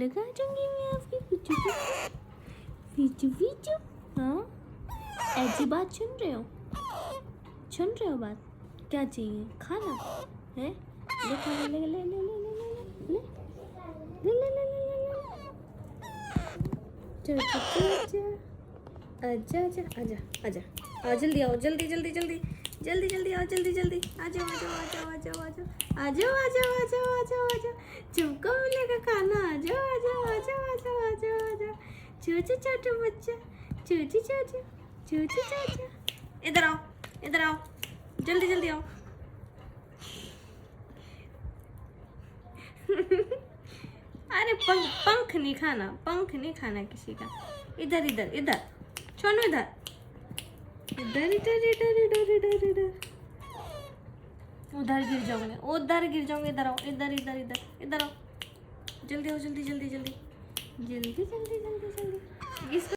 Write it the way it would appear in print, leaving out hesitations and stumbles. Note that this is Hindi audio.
लगा दूंगी मैं आपकी पीछू पीछू पीछू। हाँ, ऐसी बात सुन रहे हो? सुन रहे हो बात? क्या चाहिए? खाना है? ले खाना, ले ले ले ले ले ले ले ले ले ले ले ले। आजा आजा आजा आजा आ, जल्दी आओ, जल्दी जल्दी जल्दी जल्दी जल्दी आओ, जल्दी जल्दी आ जाओ आ जाओ आ जाओ आ जाओ आ जाओ आ जाओ आ जाओ आ जाओ आ जाओ आ जाओ। तुमको मिलेगा खाना, आ जाओ आ जाओ आ जाओ आ जाओ आ जाओ आ जाओ। छोटे छोटे बच्चा, छोटे छोटे छोटे छोटे, इधर आओ इधर आओ, जल्दी जल्दी आओ। अरे पंख नहीं खाना, पंख नहीं खाना किसी का। इधर इधर इधर, छोड़ो इधर इधर इधर इधर इधर इधर इधर। उधर गिर जाऊंगे, उधर गिर जाऊंगे। इधर आओ, इधर इधर इधर इधर आओ, जल्दी आओ, जल्दी जल्दी जल्दी जल्दी जल्दी जल्दी जल्दी